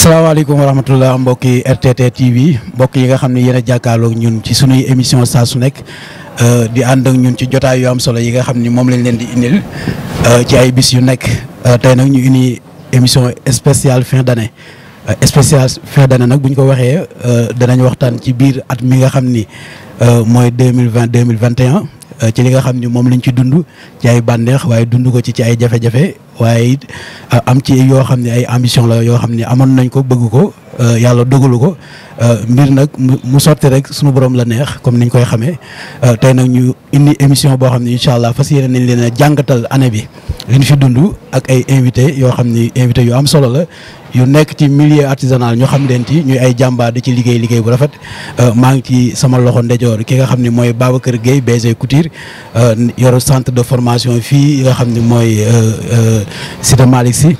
asalaamaaleykum wa rahmatulah mbokki RTT TV mbokk yi nga xam ne yéen a jàkkaarloog ñun ci sunuy émission saa su nekk di ànd ak ñun ci jotaay yu am solo yi nga xam ni moom lañ leen di indil ci ay bis yu nekk tey nag ñu indi émission spéciale fin d'année spéciale fin d'année nag bu ñu ko waxee danañ waxtaan ci biir at mi nga xam ni mooy 2020-2021 ci li nga xam ni moom lañ ci dund ci ay bànneex waaye dund ko ci ay jafe-jafe waaye it am ci yoo xam ne ay ambition la yoo xam ne amoon nañ ko bëgg ko yàlla dogalu ko mbir nag mu sotti rek sunu borom la neex comme niñ koy xamee tey nag ñu indi émission boo xam ne incha allah fas yéene nañ leen a jàngatal année bi li ñu fi dund ak ay invité yoo xam ni invité yu am solo la yu nekk ci milieu artisanal ñu xam leen ci ñuy ay jàmbaar di ci liggéey bu rafet maa ngi ci sama loxo ndejoor ki nga xam ne mooy Babacar Gueye BG Couture yoru centre de formation fii nga xam ne mooy Cité Malick Sy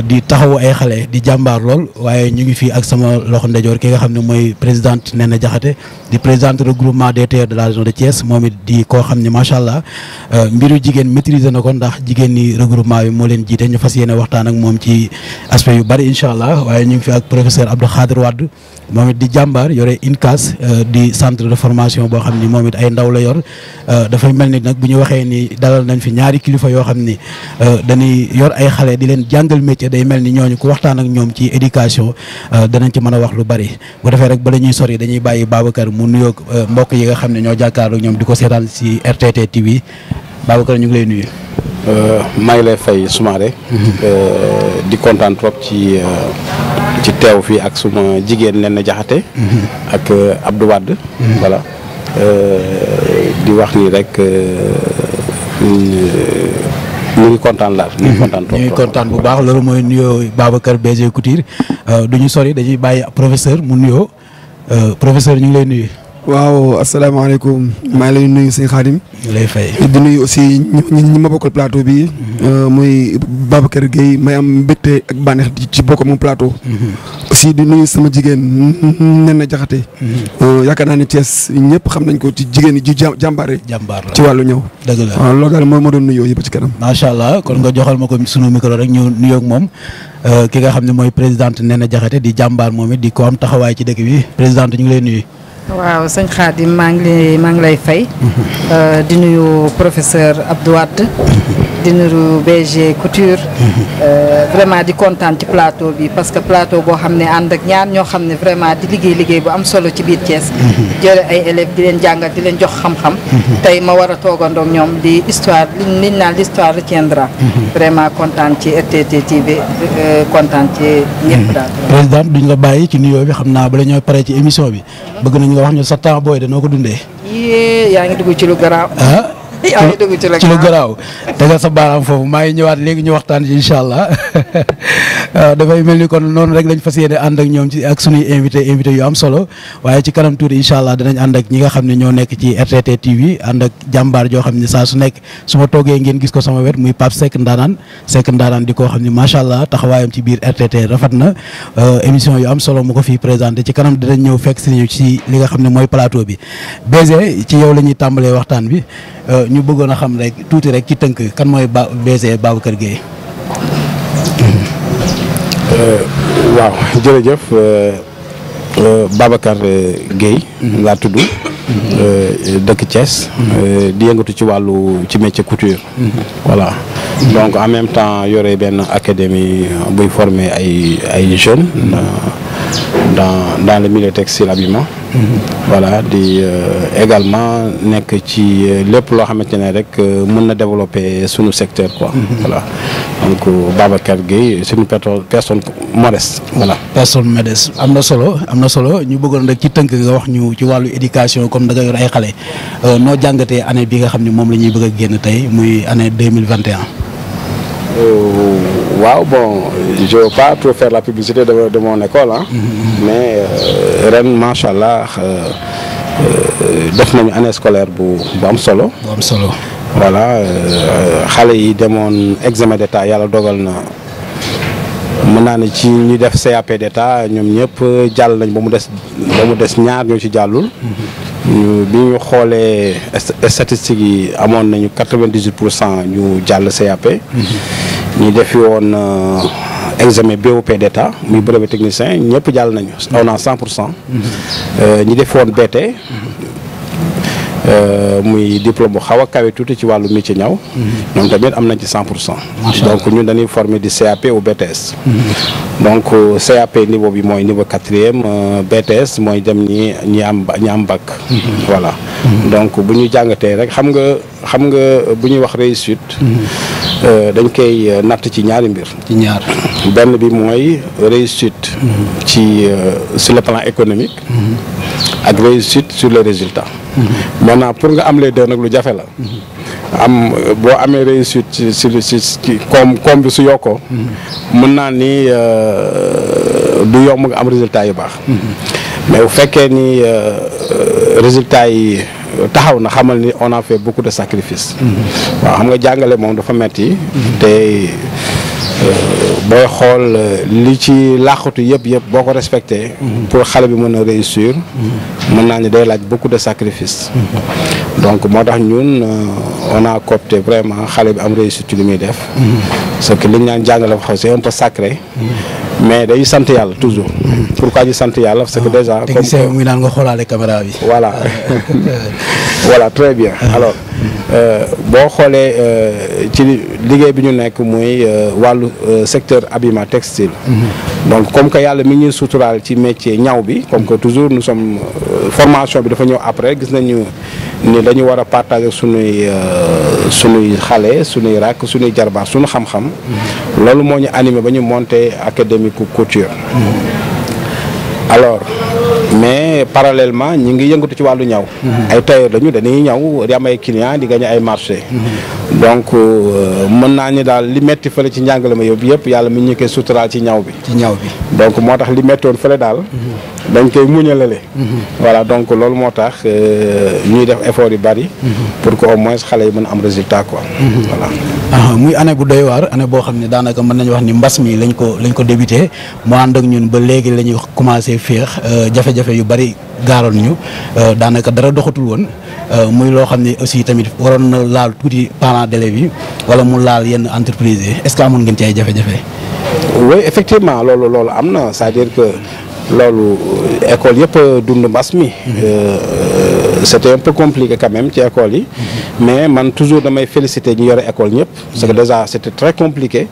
di taxawu ay xale di jàmbaar lool waaye ñu ngi fii ak sama loxo ndejoor ki nga xam ne mooy présidente Néné Diakhaté di présidente regroupement des tailleurs de la région de Thiès moom it di koo xam ne macha allah mbiru jigéen maîtriser na ko ndax jigéen ñi regroupement bi moo leen jiite ñu fas yéene waxtaan ak moom ci aspect yu bari incha allah waaye ñu ngi fi ak professeur Abdou Khadir Wade moom it di jàmbaar yore INCAS di centre de formation boo xam ni moom it ay ndaw la yor dafay mel ni nag bu ñu waxee ni dalal nañ fi ñaari kilifa yoo xam ni dañuy yor ay xale di leen jàngal métier day mel ni ñooñu ku waxtaan ak ñoom ci éducation danañ ci mën a wax lu bari bu defee rek bala ñuy sori dañuy bàyyi Babacar mu nuyoog mbokk yi nga xam ne ñoo jàkkaarloo ñoom di ko seetaan ci RTT TV Babacar ñu ngi lay nuyu. maa ngi lay fay Soumaré di kontaan trop ci teew fii ak suma jigéen Néné Diakhaté ak Abdou Wade voilà di wax ni rek ñu ngi kontaan laal ñu ngi kontaan trop ñu ngi kontaan bu baax loolu mooy nuyoo Babacar BG Couture du ñu sori dañuy bàyyi professeur mu nuyoo professeur ñu ngi lay nuyu. waaw asalaamaaleykum maa ngi lay nuyu sëñ Khadim. lay fay di nuyu aussi ñi ma bokkal plateau bi. muy Babacar Gueye may am mbégte ak bànneex ci bokk moom plateau. aussi di nuyu sama jigéen Néné Diakhaté. yaakaar naa ne Thiès ñëpp xam nañ ko ci jigéen ñi ji jàmbaare. jàmbaar la ci wàllu ñëw. dëgg la waaw loolu daal moo doon nuyoo yëpp ci kanam. macha allah kon nga joxal ma ko sunu micro rek ñu nuyoog moom ki nga xam ne mooy présidente Néné Diakhaté di jàmbaar moom it di ko am taxawaay ci dëkk bi présidente ñu ngi lay nuyu. waaw sëñ Khadim maa ngi lay fay di nuyu professeur Abdou Wade di nuyu BG Couture vraiment di kontaan ci plateau bi parce que plateau boo xam ne ànd ak ñaar ñoo xam ne vraiment di liggéey bu am solo ci biir Thiès jële ay élèves di leen jàngal di leen jox xam-xam tey ma war a toogandoog ñoom di histoire liñ naan l'histoire retiendra vraiment kontaan ci RTT TV kontaan ci ñëpp daal. présidente duñ la bàyyi ci nuyoo bi xam naa bala ñoo pare ci émission bi bëgg nañ nga wax ñu sa temps booy de noo ko dundee. yaa ngi dugg ci lu garaaw. yaa ngi dugg ci lu garaaw tegal sa baaraam foofu maa ngi ñëwaat léegi ñu waxtaan ci incha allah dafay mel ni kon noonu rek lañ fas yéene ànd ak ñoom ci ak suñuy invité yu am solo waaye ci kanam tuuti incha allah danañ ànd ak ñi nga xam ne ñoo nekk ci RTT TV ànd ak jàmbaar joo xam ne saa su nekk su ma toogee ngeen gis ko sama wet muy Pape Seck Ndaanaan di koo xam ne macha allah taxawaayam ci biir RTT rafet na émission yu am solo mu ko fii présenté ci kanam dinañ ñëw fekk si ñu ci li nga xam ne mooy plateau bi BG ci yow la ñuy tàmbalee waxtaan bi ñu bëggoon a xam rek tuuti rek ci tënk kan mooy BG Babacar Gueye. waaw jërëjëf Babacar Gueye laa tudd dëkk Thiès di yëngatu ci métier couture voilà donc en même temps yore benn académie buy former ay jeunes dans le milieu textile habillement voilà di également nekk ci lépp loo xamante ne rek mën na développer sunu secteur quoi voilà donc Babacar Gueye c'est une personne modeste voilà. personne modeste am na solo ñu bëggoon rek ci tënk nga wax ñu ci wàllu éducation comme da nga yor ay xale noo jàngatee année bi nga xam ne moom la ñuy bëgg a génn tey muy année 2021. waaw bon je veux pas trop faire la publicité de mon école mais ren macha allah def nañu année scolaire bu am solo. voilà xale yi demoon examen d'état yàlla dogal na mën naa ne ci ñu def CAP d'état ñoom ñëpp jàll nañ ba mu des ñaar ñoo ci jàllul. bi ñu xoolee statistiques yi amoon nañu 98% ñu jàll CAP. ñu defi woon examen BOP d'état muy brevet technicien ñëpp jàll nañu on a 100%. ñi defoon BT. muy diplôme bu xaw a kawe tuuti ci wàllu métier ñaw. ñoom tamit am nañ ci 100%. donc ñun dañuy former di CAP ou BTS. donc CAP niveau bi mooy niveau 4e BTS mooy dem ñi am bac. voilà donc bu ñu jàngatee rek xam nga bu ñuy wax réussite. dañ koy natt ci ñaari mbir. ci ñaar benn bi mooy réussite. ci sur le plan économique. ak réussite sur les résultats. maintenant pour nga am les deux nag lu jafe la. boo amee réussite ci koom bi su yokkoo. mën naa ni du yomb nga am résultat yu baax. mais bu fekkee ni résultats yi taxaw na xamal ni on a fait beaucoup de sacrifices. waaw xam nga jàngale moom dafa metti te booy xool li ci làqatu yëpp boo ko respecté. pour xale bi mën a réussir. mën naa ni day laaj beaucoup de sacrifices. donc moo tax ñun on a coopté vraiment xale bi am réussite ci li muy def. parce que li ñu naan jàngale fa xaw c'est un peu sacré. mais day sant yàlla toujours. pourquoi ñu sant yàlla parce que déjà. comme muy naan nga xoolaale caméra bi. voilà voilà très bien alors boo xoolee ci liggéey bi ñu nekk muy wàllu secteur habillement textile. donc comme que yàlla mi ñuy suturaal ci métier ñaw bi comme que toujours nous sommes formation bi dafa ñëw après gis nañu ni dañu war a partager sunuy xale sunuy rakk sunuy jarbaat sunu xam-xam. loolu moo ñu animé ba ñu monter académie couture. alors mais parallèlement ñi ngi yëngatu ci wàllu ñaw. ay tailleur lañu dañuy ñaw di am ay clients di gagner ay marché. donc mën naa ni daal li metti fële ci njàngale ma yëpp yàlla mi ñu koy suturaal ci ñaw bi. donc moo tax li mettoon fële daal. dañ koy muñalale. voilà donc loolu moo tax ñuy def effort yu bari. pour que au moins xale yi mën a am résultat quoi. voilà. muy année bu doy waar année boo xam ne daanaka mën nañu wax ni mbas mi lañ ko débuté mu ànd ak ñun ba léegi la ñuy commencé féex jafe-jafe yu bari gaaroon ñu daanaka dara doxatul woon muy loo xam ne aussi tamit waroon na laal tuuti parents d'élèves yi wala mu laal yenn entreprise yi est-ce que amoon ngeen ci ay jafe-jafe. oui effectivement loolu am na c'est-à-dire que loolu école yëpp dund mbas mi. c'était un peu compliqué quand même ci école yi. mais man toujours damay féliciter ñu yore école ñëpp. parce que déjà c'était très compliqué.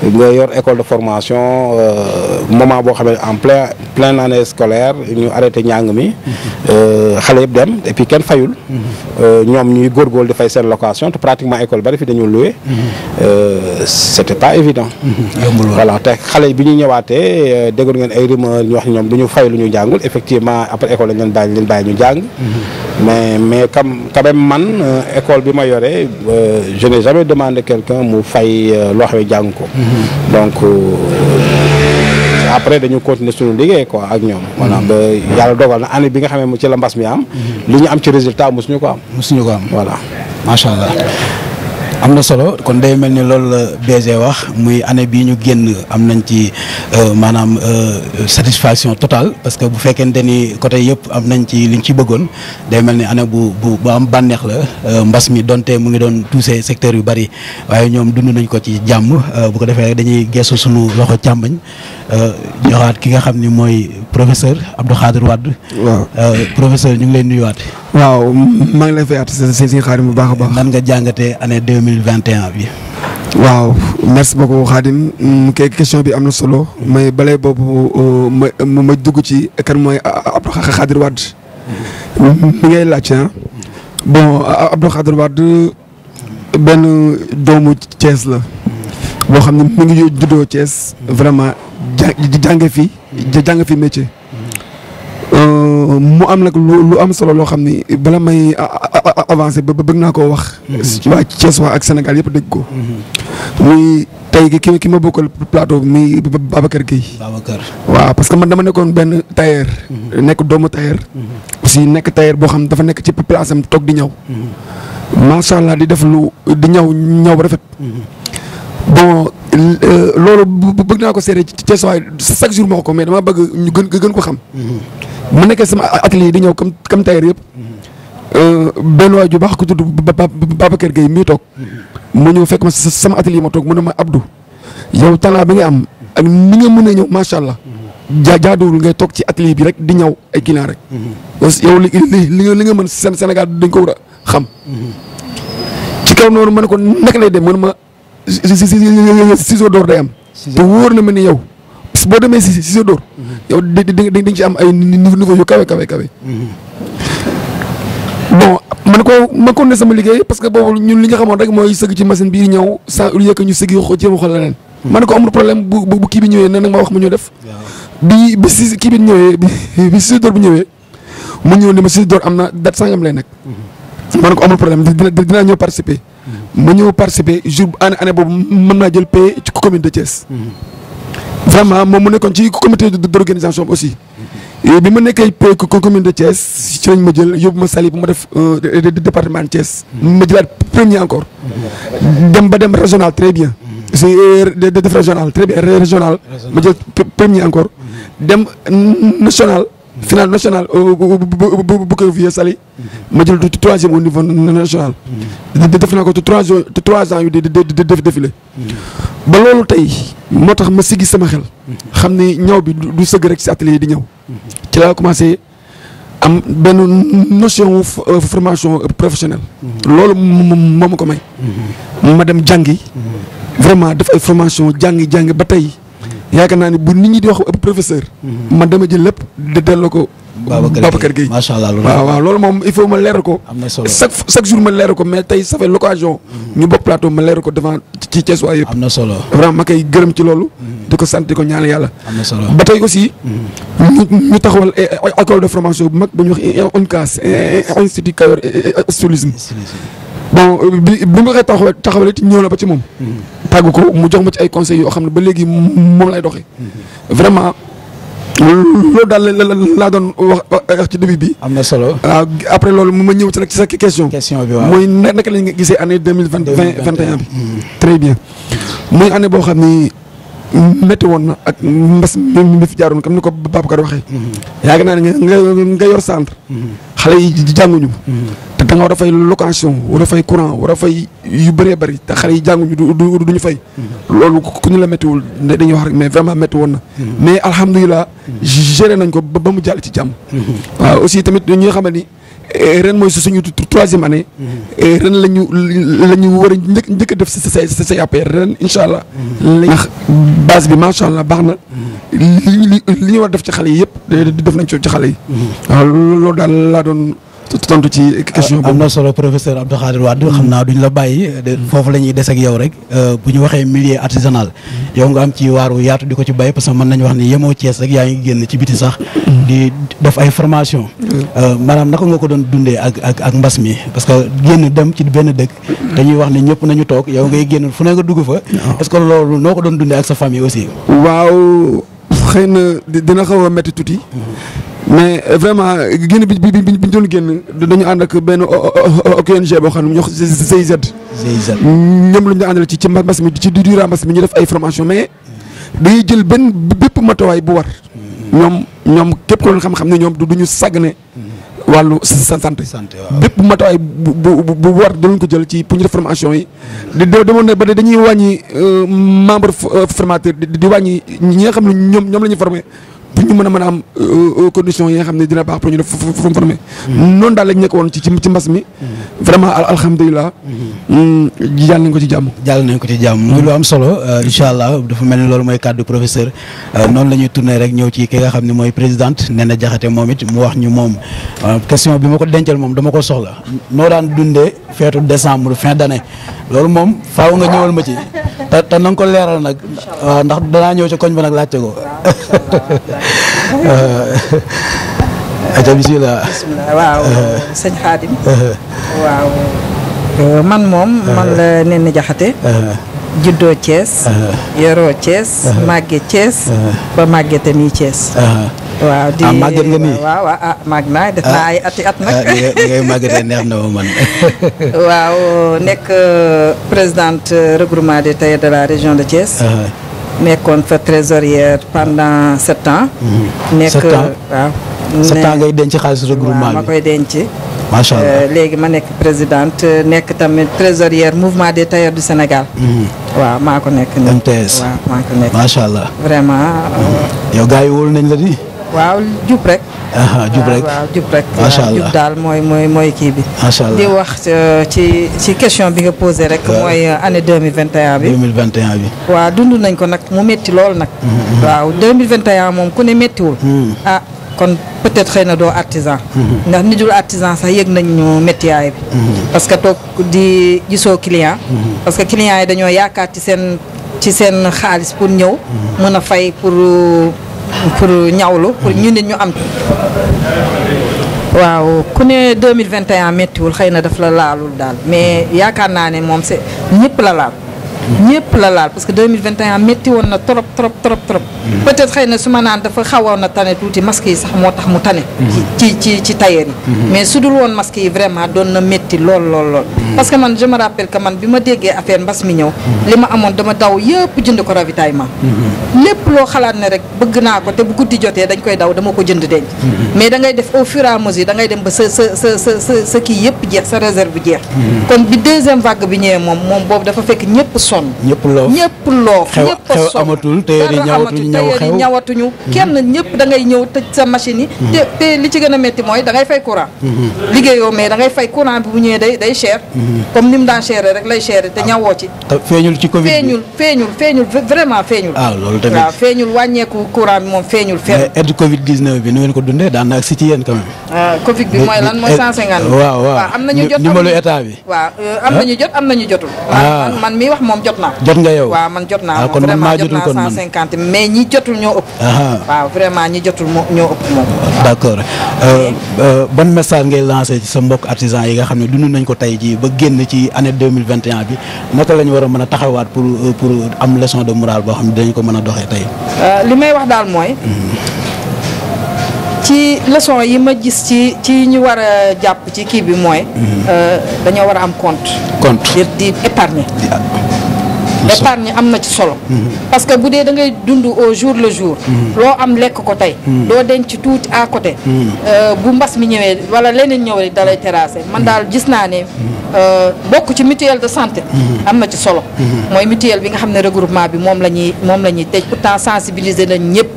nga yor école de formation moment boo xam ne en pleine année scolaire ñu arrêté njàng mi. xale yëpp dem et puis kenn fayul. ñoom ñuy góorgóorlu di fay seen location te pratiquement école bari fi dañu loué. c'était pas évident. voilà te xale yi bi ñu ñëwaatee déggoon ngeen ay rumeurs ñu wax ñoom du ñu fay lu ñu jàngul effectivement après école lañ leen bàyyi ñu jàng. mais quand même man école bi ma yore je n'ai jamais demandé quelqu'un mu fay loo xam ne jàng ko. donc après dañu continuer suñu liggéey quoi ak ñoom. voilà ba yàlla dogal na année bi nga xam ne ci la mbas mi am. li ñu am ci résultat mosuñu ko am. voilà macha allah. am na solo kon day mel ni loolu la BG wax muy année bii ñu génn am nañ ci maanaam satisfaction totale parce que bu fekkente ni côté yëpp am nañ ci liñ ci bëggoon day mel ni année bu am bànneex la mbas mi donte mu ngi doon touché secteur yu bari waaye ñoom dund nañ ko ci jàmm bu ko defee dañuy gestu sunu loxo càmbañ joxaat ki nga xam ni mooy professeur Abdou Khadre Wade. waaw professeur ñu ngi leen nuyuwaat. waaw maa ngi lay fayaat si Khadim bu baax a baax. nan nga jàngatee année 2021 bi. waaw merci beaucoup Khadim question bi am na solo mais balay boobu ma dugg ci kan mooy Abdou Khadre Wade. mi ngay laajte bon Abdou Khadre Wade benn doomu Thiès la. boo xam ne mi ngi juddoo Thiès vraiment jàng fi métier. mu am nag lu am solo loo xam ni bala may avancer ba bëgg naa koo wax. waa Thiès waa ak Sénégal yëpp dégg ko. muy tey ki ma bokkal plateau mi Babacar Gueye. waaw parce que man dama nekkoon benn tailleur. nekk doomu tailleur. aussi nekk tailleur boo xam dafa nekk ci place am toog di ñaw. macha allah di def di ñaw ba rafet. bon loolu bëgg naa ko seede ci Thiès waaye chaque jour ma ko mais dama bëgg ñu gën ko xam. mu nekkee sama atelier di ñëw comme tailleur yëpp. benn waay ju baax ko tudd Babacar Gueye mii toog. mu ñëw fekk ma sama atelier ma toog mu ne ma Abdou yow talent bi nga am ak ni nga mën a ñëw macha allah. jaaduwul ngay toog ci atelier bi rek di ñaw ay client rek. parce que yow li nga mën Sénégal dañ ko war a xam. ci kaw noonu ma ne ko naka lay dem man ma ciseau d'or day am. te wóor na ma ni yow boo demee si ciseau d'or. yow di ci am ay niveau yu kawe. bon man ko ne sama liggéey parce que boobu ñun li nga xamoon rek mooy sëgg ci machine bii ñëw sans au lieu que ñu sëgg jéem a xool leneen. man ko amul problème bu kii bi ñëwee ne nag ma wax ma ñu def. bi si kii bi ñëwee bi ciseau d'or bi ñëwee mu ñëw ne ma ciseau d'or am na date sangam lay nekk. man ko amul problème dinaa ñëw participer. ma ñëw participer jour année boobu mën naa jël paie ci commune de Thiès. vraiment moom mu nekkoon ci comité d'organisation aussi. bi ma nekkee paie commune de Thiès ci lañ ma jël yóbbu ma Saly bu ma def département de Thiès. ma jëlaat premier encore. dem régional très bien. c'est def régional très bien régional. ma jël premier encore. dem national. final national bu ko vieux Saly ma jël troisième au niveau national. def naa ko 3 ans yu di def défilé. ba loolu tey moo tax ma siggi sama xel. xam ni ñaw bi du sëgg rek si atelier yi di ñëw. ci laa commencé am benn notion formation professionnelle. loolu moo ma ko may. ma dem jàngi. vraiment def ay formation jàngi ba tey. yaakaar naa ni bu nit ñi di wax professeur. man dama jël lépp delloo ko. Babacar Gueye macha allah waaw loolu moom il faut ma leeral ko. am na solo chaque jour ma leeral ko mais tey ça fait l'occasion. ñu bokk plateau ma leeral ko devant ci Thiès waa yëpp. am na solo vraiment ma koy gërëm ci loolu. di ko sant di ko ñaan yàlla. am na solo ba tey aussi. ñu taxawal école de formation bu mag bu ñuy wax ONCAS Institut Kayor Stylisme. bon bi ma koy taxawal it ñëw na ba ci moom. tàggu ko mu jox ma ci ay conseils yoo xam ne ba léegi moom lay doxee. vraiment loolu daal laa doon wax ci début bi. am na solo waaw après loolu ma ñëw ci nag ci sa question. bi waaw mooy naka la ñu gisee année 2021 bi. très bien muy année boo xam ni métti woon na ak mbas mi fi jaaroon comme ni ko Babacar waxee. yaakaar naa ne nga yor centre. xale yi jànguñu. te da nga war a fay location war a fay courant war a fay yu bëree bëri te xale yi jànguñu du ñu fay. loolu ku ñu la méttiwul dañuy wax rek mais vraiment métti woon na. mais alhamdulilah géré nañ ko ba mu jàll ci jàmm. waaw aussi tamit ñi nga xamante ni ren mooy suñu 3e année. ren la ñu war a njëkk a def sa APR ren incha allah. ndax base bi macha allah baax na. li ñu war a def ci xale yi yëpp def nañ ci xale yi. waaw loolu daal laa doon tontu ci question boobu. am na solo professeur Abdou Khadir Wade xam naa duñ la bàyyi foofu la ñuy des ak yow rek bu ñu waxee milieu artisanal yow nga am ci waaru yaatu di ko ci bay parce que mën nañu wax ni yemoo Thiès rek yaa ngi génn ci biti sax di def ay formation maanaam naka nga ko doon dundee ak mbas mi parce que génn dem ci benn dëkk dañuy wax ne ñëpp nañu toog yow ngay génn fu ne nga dugg fa est-ce que loolu noo ko doon dundee ak sa famille aussi. waaw xëy na dina xaw a métti tuuti. mais vraiment génn bi ñu doon génn dañu ànd ak benn ONG boo xam ne ñu wax GIZ. ñoom la ñu àndal ci mbas mi ci durant mbas mi ñu def ay formation mais dañuy jël bépp matuwaay bu war. ñoom képp ko doon xam-xam ne ñoom du ñu sàggane wàllu santé. bépp matuwaay bu war danañ ko jël ci pour ñu def formation yi. demoon na ba dañuy wàññi membre formateur di wàññi ñi nga xam ne ñoom la ñuy formé. pour ñu mën a am conditions yi nga xam ne dina baax pour ñu def formé. noonu daal lañ nekk woon ci mbas mi. vraiment alhamdulilah. jàll nañ ko ci jàmm. jàll nañ ko ci jàmm muy lu am solo incha allah dafa mel ni loolu mooy kàddu professeur noonu la ñuy tourné rek ñëw ci ki nga xam ne mooy présidente Néné Diakhaté moom it mu wax ñu moom question bi ma ko dencal moom dama ko soxla noo daan dundee feetu décembre fin d'année loolu moom faaw nga ñëwal ma ci te na nga ko leeral nag ndax danaa ñëw ci koñ ba nag laajte ko. bismillah waaw sëñ Khadim waaw man la Néné Diakhaté juddoo Thiès yoroo Thiès màgge Thiès ba màgge tamit Thiès waaw di màgget nga nii waaw màgg naa def naa ay ati at nag ngay màggetee neex na ma man waaw nekk présidente regroupement des tailleurs de la région de Thiès nekkoon fa trésorière pendant 7 ans. 7 ans waaw. 7 ans ngay denc xaalis regroupement bi ma koy denc. macha allah léegi ma nekk présidente nekk tamit trésorière mouvement des tailleurs du Sénégal. waaw maa ko nekk. MTS waaw maa ko nekk. macha allah vraiment. yow gars yi wóolu nañ la di. waaw jub rek. jub rek waaw jub rek. macha allah jub daal mooy kii bi. macha allah di wax ci question bi nga posé rek. mooy année 2021 bi. 2021 bi. waaw dund nañ ko nag mu métti lool nag. waaw 2021 moom ku ne méttiwul. ah kon peut-être xëy na doo artisan. ndax nit dul artisan sax yëg nañu méttiyaay bi. parce que toog di gisoo client. parce que client yi dañoo yaakaar ci seen xaalis pour ñëw. mën a fay pour ñawlu pour ñu nit ñu am. waaw ku ne 2021 méttiwul xëy na daf la laalul daal mais yaakaar naa ne moom c'est ñëpp la laal. ñëpp la laal parce que 2021 métti woon na trop peut-être xëy na su ma naan dafa xawoon na tane tuuti masque yi sax moo tax mu tane. ci tailleur yi. mais su dul woon masque yi vraiment doon na métti lool. parce que man je me rappelle que man bi ma déggee affaire mbas mi ñëw. li ma amoon dama daw yëpp jënd ko ravitaillement. lépp loo xalaat ne rek bëgg naa ko te bu guddi jotee dañ koy daw dama ko jënd denc. mais da ngay def au fur et à mesure da ngay dem ba sa kii yëpp jeex sa réserve bi jeex. kon bi deuxième vague bi ñëwee moom boobu dafa fekk ñëpp sonn. ñëpp loof xew amatul téere yi ñawatuñu kenn ñëpp da ngay ñëw tëj sa machine yi te li ci gën a métti mooy da ngay fay courant liggéeyoo mais da ngay fay courant bi bu ñëwee day cher comme ni mu daan cher rek lay cher te ñawoo ci feeñul ci Covid bi feeñul vraiment feeñul loolu tamit waaw feeñul wàññeeku courant bi moom feeñul fenn aide Covid 19 bi nu ngeen ko dundee daan na ak si ci yéen quand même Covid bi mooy lan mooy 150 waaw am nañu jot numéro état bi waaw am nañu jot am nañu jotul man mi wax moom jot naa jot nga yow waaw man jot naa kon man maa jotul kon man 150 mais ñi jotul ñoo ëpp waaw vraiment ñi jotul ñoo ëpp moom d'accord ban message ngay lancé ci sa mbokk artisan yi nga xam ne dund nañ ko tey jii ba génn ci année 2021 bi naka la ñu war a mën a taxawaat pour am leçon de morale boo xam ne dañ ko mën a doxee tey li may wax daal mooy ci leçon yi ma gis ci ñu war a jàpp ci kii bi mooy dañoo war a am compte di épargner épargne am na ci solo parce que bu dee da ngay dund au jour le jour loo am lekk ko tey doo denc tuuti à côté bu mbas mi ñëwee wala leneen ñëw rek da lay terrasser man daal gis naa ne bokk ci mutuelle de santé am na ci solo mooy mutuelle bi nga xam ne regroupement bi moom la ñuy tëj pourtant sensibiliser nañ ñëpp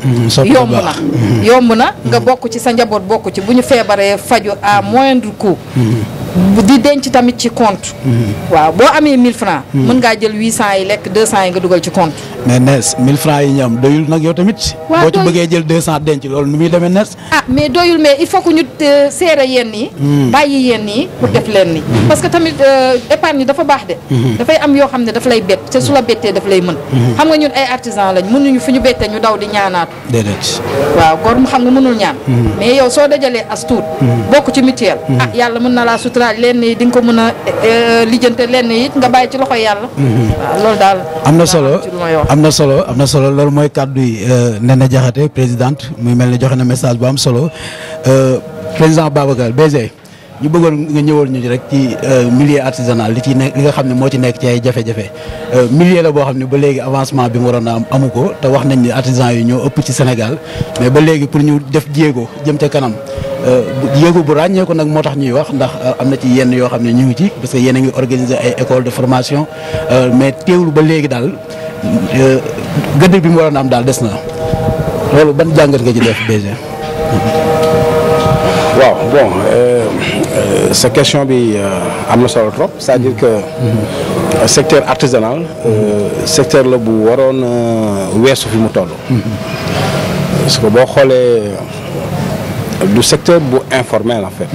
yomb na nga bokk ci sa njaboot bokk ci bu ñu feebaree faju à moindre coût di denc tamit ci compte waaw boo amee 1000 francs mën ngaa jël 800 yi lekk 200 yi nga dugal ci compte mais nees 1000 francs yi ñoom doyul nag yow tamit boo ci bëggee jël 200 denc loolu nu muy demee nees mais doyul mais il faut que ñu seere yenn yi bàyyi yenn yi pour def leen ni parce que tamit épargne dafa baax de dafay am yoo xam ne daf lay bett te su la bettee daf lay mën xam nga ñun ay artisan lañ mënuñu fu ñu bettee ñu daw di ñaanaatu déedéet waaw góor mu xam nga mënul ñaan mais yow soo dajalee as tuut bokk ci mutuelle yàlla mën na laa sutura lenn yi di nga ko mën a lijjante lenn yi nga bàyyi ci loxo yàlla waaw loolu daal am na solo loolu mooy kàddu yi Néné Diakhaté présidente muy mel ne joxe na message bu am solo président Babacar BG ñu bëggoon nga ñëwal ñu rek ci milieu artisanal li nga xam ne moo ci nekk ci ay jafe-jafe milieu la boo xam ne ba léegi avancement bi mu waroon a am amu ko te wax nañ ni artisan yi ñoo ëpp ci Sénégal mais ba léegi pour ñu def jéego jëm ca kanam jéego bu ràññeeku nag moo tax ñuy wax ndax am na ci yenn yoo xam ne ñu ngi ci parce que yéen a ngi organiser ay école de formation mais teewul ba léegi daal gëdd bi mu waroon a am daal des na loolu ban jàngat nga ci def BG. waaw bon sa question bi am na solo trop c'est-à-dire que secteur artisanal secteur la bu waroon weesu fi mu toll parce que boo xoolee du secteur bu informel en fait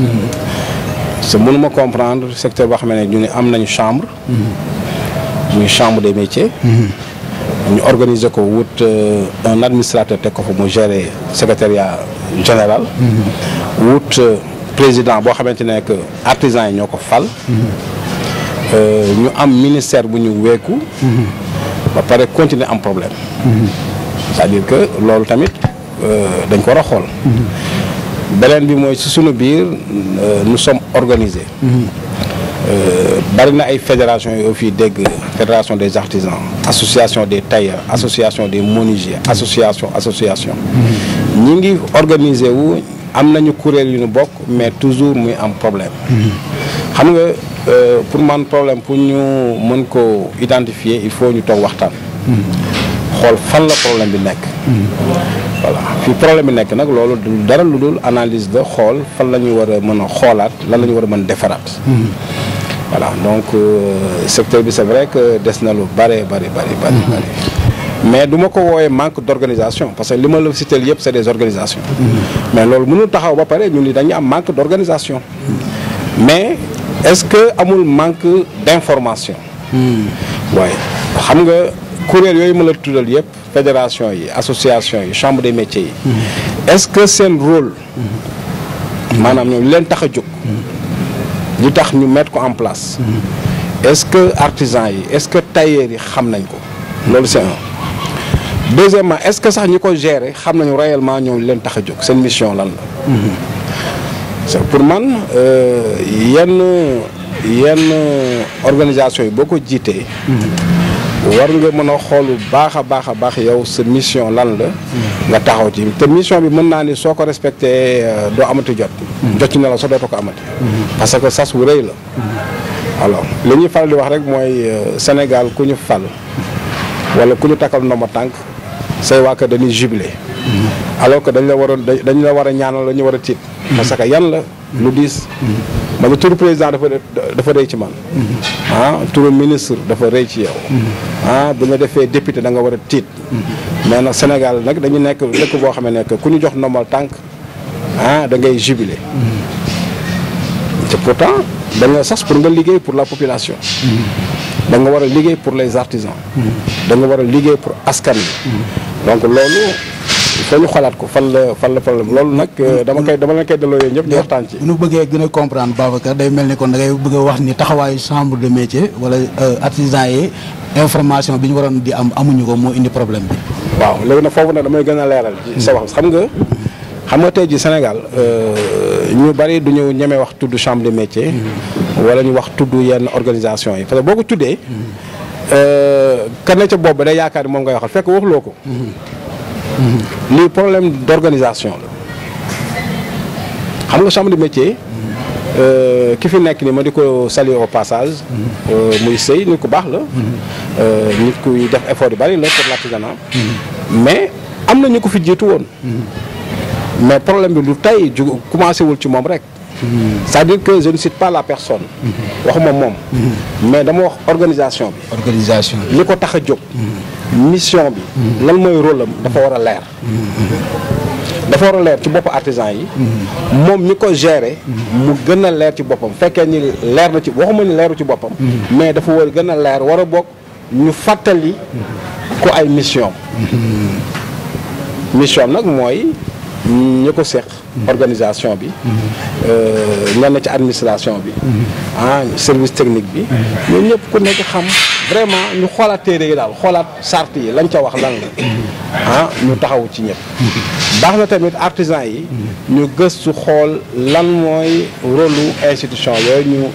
parce que mënuma comprendre secteur boo xam ne ñu ne am nañu chambre muy chambre des métiers ñu organiser ko wut un administrateur teg ko fa mu gérer secrétariat général wut président boo xamante ne que artisans yi ñoo ko fal ñu am ministère bu ñu weeku ba pare continuer am problème c'est-à-dire que loolu tamit dañ ko war a xool beneen bi mooy ci sunu biir nous sommes organisés bari na ay fédération yoo fii dégg fédération des artisans association des tailleurs association des menuisiers association ñi ngi organiser wu am nañu kuréel yu ñu bokk mais toujours muy am problème. xam nga pour man problème pour ñu mën ko identifier il faut ñu toog waxtaan. xool fan la problème bi nekk. voilà fi problème bi nekk nag loolu du dara lu dul analyse de xool fan la ñu war a mën a xoolaat lan la ñu war a mën defaraat. voilà donc secteur bi c'est vrai que des na lu bari. mais du ma ko wooyee manque d'organisation parce que li ma la cité yëpp c'est des organisations. mais loolu mënul taxaw ba pare ñun ni dañuy am manque d'organisation. mais est-ce que amul manque d'information. waaye xam nga kuréel yooyu ma la tuddal yëpp fédération yi association yi chambre des métiers yi. est-ce que seen rôle. maanaam ñoom leen tax a jóg. li tax ñu mettre ko en place. est-ce que artisans yi est-ce que tailleurs yi xam nañ ko. loolu c'est un. deuxièmement est-ce que sax ñi ko gérer xam nañu réellement ñoom leen tax a jóg seen mission lan la. c'est pour man yenn organisation yi boo ko jiitee. war nga mën a xool bu baax a baax yow sa mission lan la. nga taxaw ci te mission bi mën naa ni soo ko respecté doo amati jot. jot ci ne la soo dootoo ko amati. parce que sas wu rëy la. alors li ñuy faral di wax rek mooy Sénégal ku ñu fal. wala ku ñu takkal ndomba tànk say waa kër dañuy jubilé. alors que dañ la war a ñaanal la ñu war a tiit. parce que yan la lu diis. ma turu président dafa rëy ci man. turu ministre dafa rëy ci yow. bu ñu defee député da nga war a tiit. mais nag Sénégal nag dañu nekk dëkk boo xam ne ku ñu jox ndombal tànk da ngay jubilé. te pourtant dañ la sas pour nga liggéey pour la population. da nga war a liggéey pour les artisans. da nga war a liggéey pour askan wi. donc loolu foo ñu xalaat ko fan la problème loolu nag dama leen koy delloo yooyu ñëpp ñu waxtaan ci. bu ñu bëggee gën a comprendre Babacar day mel ni kon da ngay bëgg a wax ni taxawaayu chambre de métier wala artisans yi information bi ñu waroon di am amuñu ko moo indi problème bi. waaw léegi nag foofu nag damay gën a leeral. ci sa wax xam nga tey ji Sénégal ñu bari du ñu ñemee wax tudd chambre de métier. wala ñu wax tudd yenn organisation yi parce que boo ko tuddee. kan la ca boobu day yaakaar ni moom ngay waxal fekk waxuloo ko. lii problème d'organisation la. xam nga chambre de métier ki fi nekk ni ma di ko saluer au passage. muy sëy nit ku baax la. nit kuy def effort yu bari la pour l'artisanat. mais am na ñu ko fi jiitu woon. mais problème bi lu tey commencé wul ci moom rek. c'est-à-dire que je ne cite pas la personne. waxuma moom. mais dama wax organisation bi. organisation bi li ko tax a jóg. mission bi. lan mooy rôle am dafa war a leer. dafa war a leer ci bopp artisan yi. moom ñi ko gérer. mu gën a leer ci boppam fekkee ni leer na ci waxuma ni leeru ci boppam. mais dafa war a gën a leer war a bokk ñu fàttali ko ay mission. mission nag mooy ñi ko seq. organisation bi. ñenn ci administration bi. service technique bi. ñun ñëpp ku nekk xam vraiment ñu xoolaat téere yi daal xoolaat charte yi lañ ca wax lan la. ñu taxaw ci ñëpp. baax na tamit artisan yi. ñu gëstu xool lan mooy rôle lu institution yooyu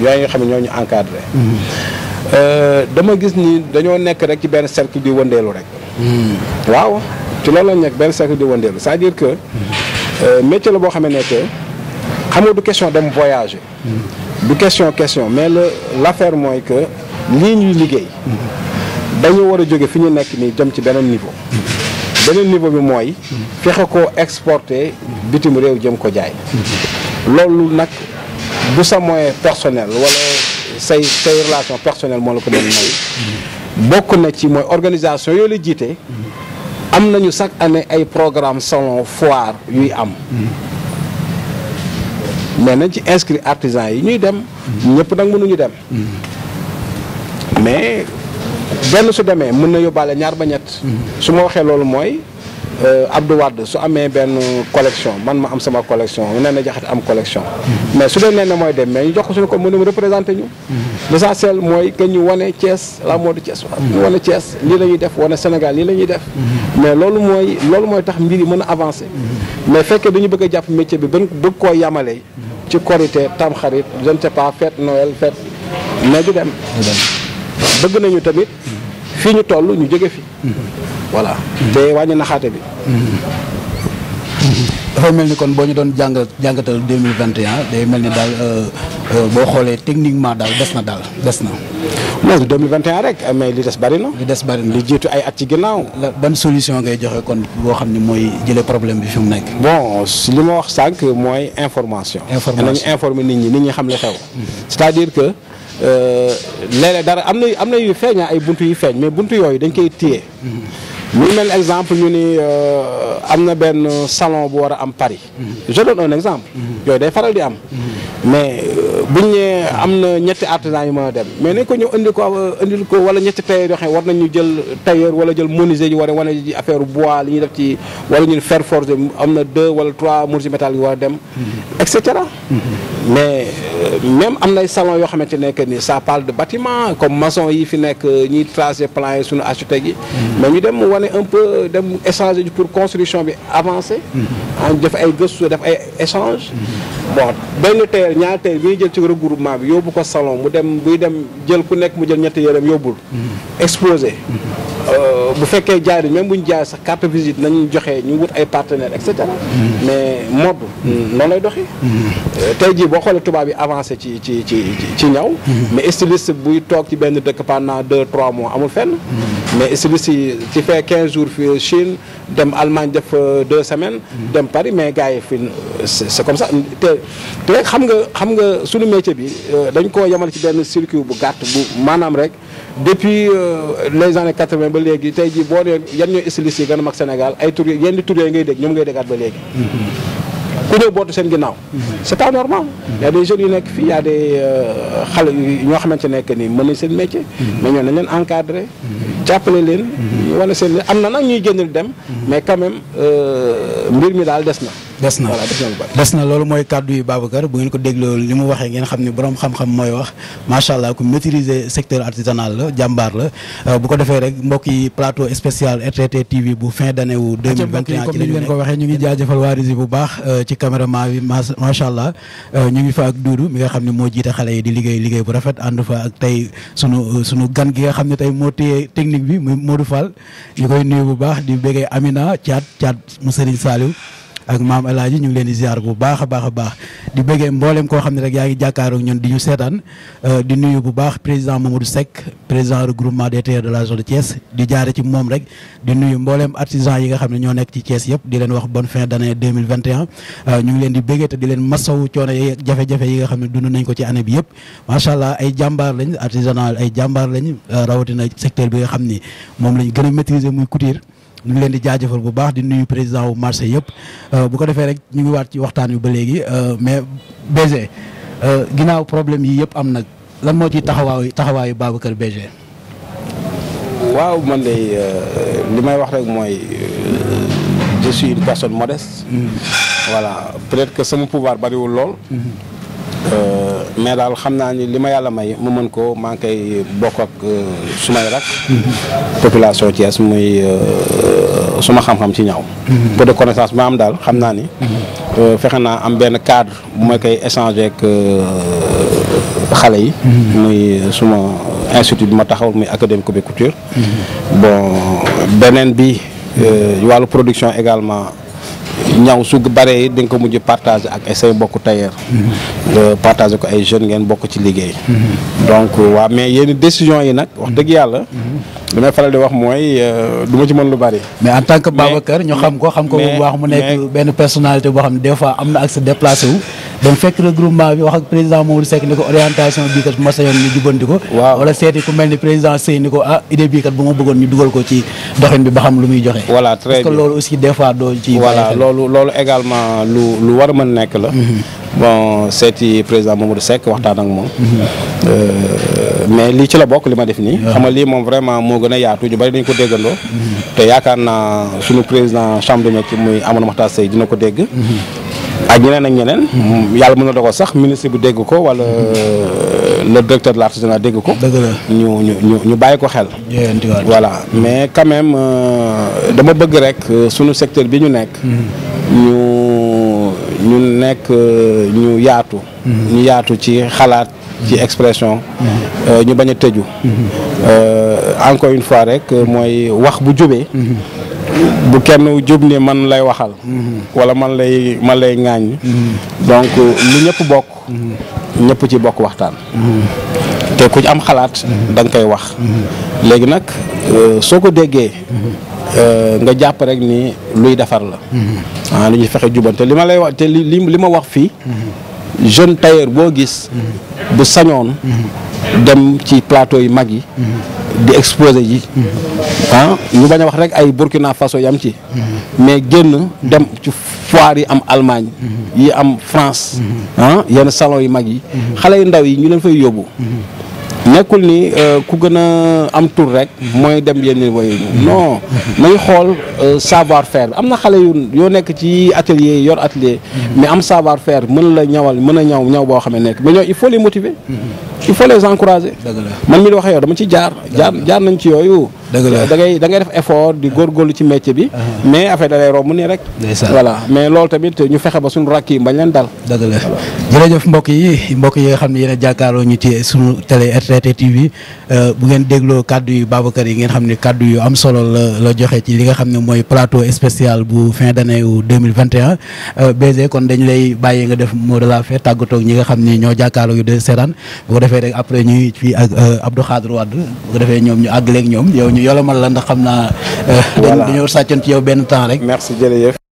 nga xam ne ñoo ñu encadré. dama gis ni dañoo nekk rek ci benn cercle di wëndeelu rek. waaw. ci loolu lañ nekk benn cercle di wëndeelu c'est-à-dire que métier la boo xam ne que xam nga du question dem voyager. du question mais l'affaire mooy que lii ñuy liggéey. dañu war a jóge fi ñu nekk nii jëm ci beneen niveau. beneen niveau bi mooy. fexe koo exporter bitim réew jëm ko jaay. loolu nag du sa moyen personnel wala say relation personnelle moo la ko mën may. bokk na ci mooy organisation yooyu la jiite. am nañu chaque année ay programme salon foire yuy am. mais nañ ci inscrit artisans yi ñuy dem. ñëpp nag mënuñu dem. mais benn su demee mën na yóbbaale ñaar ba ñett. su ma waxee loolu mooy Abdou Wade su amee benn collection man ma am sama collection nee na jaxate am collection. mais su dee nee na mooy dem mais ñu jox ko suñu ko mën a représenté ñu. l'essentiel mooy que ñu wane Thiès la mode Thiès ñu wane Thiès lii la ñuy def wane Sénégal lii la ñuy def. mais loolu mooy tax mbir yi mën a avancer. mais fekkee dañu bëgg a jàpp métier bi bëgg koo yamale. ci Korité Tamxarit je ne sais pas fête Noël fête mais du dem. bëgg nañu tamit fii ñu toll ñu jóge fi. voilà te wàññi naxaate bi. dafay mel ni kon boo ñu doon jàngatal 2021 day mel ni daal boo xoolee techniquement daal des na. non 2021 rek mais li des bari na. li jiitu ay at ci ginnaaw. ban solution ngay joxe kon boo xam ne mooy jëlee problème bi fi mu nekk. bon li ma wax sànq mooy information. nañu informer nit ñi xam li xew. c'est-à-dire que léeg-léeg dara am na yu feeñ ay buntu yu feeñ mais buntu yooyu dañ koy téye. ñu mel exemple ñu ni am na benn salon bu war a am Paris. je donne un exemple. yooyu day faral di am. mais buñ ñee am na ñetti artisans yu mën a dem mais nañ ko ñëw indil ko wala ñetti tailleur yoo xam ne war nañu jël tailleur wala jël menuisier yi war a wane ci affaire bois li ñuy def ci wala ñu fer forgé am na 2 wala 3 menuisiers métal yu war a dem. et cetera. mais même am nay salon yoo xamante ne que ni ça parle de bâtiment comme maçon yi fi nekk ñiy tracé plan yi suñu architecte yi. mais ñu dem wane un peu dem échanger pour construction bi avancer. def ay gëstu def ay échange. bon benn tailleur ñaar tailleur bi ñuy jël ci regroupement bi yóbbu ko salon mu dem buy dem jël ku nekk mu jël ñetti yërëm yóbbul. exposé. bu fekkee jaay même bu ñu jaay sax carte visite nañu joxe ñu wut ay partenaires et cetera. mais mode noonu lay doxee. tey jii boo xoolee tubaab yi avancé ci ñaw. mais styliste buy toog ci benn dëkk pendant 2-3 mois amul fenn. mais styliste yi ci fait 15 jours fii Chine dem Allemagne def 2 semaines. dem Paris mais gars yi fii c'est comme ça te xam nga suñu métier bi dañ koo yemal ci benn circuit bu gàtt bu maanaam rek depuis les années 80 ba léegi tey jii boo nee yan ñooy stylistes yi gën a mag Sénégal ay tur yenn tur ngay dégg ñoom ngay déggaat ba léegi. ku ñëw bootu seen ginnaaw. c'est pas normal. y a des jeunes yu nekk fii y a des xale ñoo xamante ne que ni mën nañ seen métier. mais ñoo nañ leen encadré. jàppale leen. wala seen am na nag ñuy génn dem. mais quand même mbir mi daal des na. des na loolu mooy kàddu yi Babacar bu ngeen ko dégloo li mu waxee ngeen xam ne borom xam-xam mooy wax macha allah ku maîtriser secteur artisanal la jàmbaar la bu ko defee rek mbokk yi plateau spécial RTT TV bu fin d'année wu 2021 ci la ñu leen ko waxee ñu ngi jaajëfal waa Rési bu baax ci caméraman bi macha allah ñu ngi fa ak Doudou mi nga xam ne moo jiite xale yi di liggéey bu rafet ànd fa ak tey sunu gan gi nga xam ne tey moo téye technique bi muy Modou Fall ñu koy nuyu bu baax di béggee Amina Thiat mu Serigne Saliou ak maam El Hadji ñu ngi leen di ziar bu baax a baax di bëggee mboolem koo xam ne rek yaa ngi jàkkaaroog ñun di ñu seetaan di nuyu bu baax président Mamadou Seck président regroupement des tailleurs de la zone de Thiès di jaare ci moom rek di nuyu mboolem artisan yi nga xam ne ñoo nekk ci Thiès yëpp di leen wax bonne fin d'année 2021 ñu ngi leen di bëggee te di leen masawu coono yi jafe-jafe yi nga xam ne dund nañ ko ci année bi yëpp macha allah ay jàmbaar lañ artisanal ay jàmbaar lañ rawatina secteur bi nga xam ni moom lañ gën a maîtriser muy couture ñu ngi leen di jaajëfal bu baax di nuyu président wu marché yëpp bu ko defee rek ñu ngi waat ci waxtaan wi ba léegi mais BG ginnaaw problème yi yëpp am nag lan moo ciy taxawaayu Babacar BG. waaw man de li may wax rek mooy je suis une personne modeste. voilà peut-être que sama pouvoir bariwul lool. mais daal xam naa ni li ma yàlla may mu mën ko maa ngi koy bokk ak sumay rak population Thiès muy suma xam-xam ci ñaw peu de connaissance ma am daal xam naa ni fexe naa am benn cadre bu ma koy échanger ak xale yi muy suma institut bi ma taxawal muy académie Kobe Couture bon beneen bi wàllu production également ñaw su baree it dañ ko mujj partager ak ay say mbokku tailleur partager ko ay jeunes ngeen bokk ci liggéey donc waaw mais yenn décision yi nag wax dëgg yàlla li may faral di wax mooy du ma ci mën lu bari. mais en tant que Babacar ñu xam ko bu baax mu nekk benn personnalité boo xam ne des fois am na accès déplacé wu dem fekk regroupement bi wax ak président Mamadou Seck ni ko orientation bii kat bu ma sañoon ñu jubanti ko wala seeti ku mel ni président Sey ni ko idée bii kat bu ma bëggoon ñu dugal ko ci doxin bi ba xam lu muy joxe. voilà très bien parce que loolu aussi des fois doo ci voilà loolu également lu war a mën nekk la bon seeti président Mamadou Seck waxtaan ak moom mais lii ci la bokk li ma def nii xam nga lii moom vraiment moo gën a yaatu ñu bari dañ ko déggandoo te yaakaar naa suñu président chambre de métier muy Amadou Makhtar Seye dina ko dégg ak ñeneen ak ñeneen yàlla mën na dogal sax ministre bi dégg ko wala le directeur de l'artisanat dégg ko ñu bàyyi ko xel voilà mais quand même dama bëgg rek suñu secteur bi ñu nekk ñu yaatu ci xalaat ci expression ñu bañ a tëju encore une fois rek mooy wax bu jubee bu kenn jub ni man lay waxal. wala man lay ŋaañ. donc lu ñëpp bokk. ñëpp ci bokk waxtaan. te ku ci am xalaat. da nga koy wax. léegi nag soo ko déggee. nga jàpp rek ni luy defar la. lu ñuy fexe jubante li ma lay wax te li ma wax fii. jeune tailleur boo gis. bu sañoon. dem ci plateau yu mag yi. di exposé ji. ñu bañ a wax rek ay Burkina Faso yam ci. mais génn dem ci foire yi am Allemagne. yi am France. yenn salon yu mag yi. xale yu ndaw yi ñu leen fay yóbbu. nekkul ni ku gën a am tur rek. mooy dem yenn niveau yi non nañu xool savoir faire am na xale yoo nekk ci atelier yor atelier. mais am savoir faire mën la ñawal mën a ñaw boo xam ne nekk mais ñoo il faut les motiver. il faut les encourager. man mi di waxee yow dama ci jaar nañ ci yooyu. da ngay def effort di góorgóorlu ci métier bi. mais affaire da lay romb nii rek. voilà mais loolu tamit ñu fexe ba suñu rakk yi bañ leen dal. dëgg la jërëjëf mbokk yi nga xam ne yéen a jàkkaarloo ñu ci suñu télé RTT TV bu ngeen dégloo kaddu yu Babacar yi ngeen xam ne kaddu yu am solo la joxe ci li nga xam ne mooy plateau spécial bu fin d'année wu 2021 BG kon dañ lay bàyyi nga def mot de la fin tàggatoo ñi nga xam ne ñoo jàkkaarloo yu de seetaan bu ko defee rek après ñuy fii ak Abdou Khadre Wade bu ko defee ñoom ñu àggaleeg ñoom yow ñu yolomal la ndax xam naa. dañoo sàccoon ci yow benn temps rek. merci jërëjëf.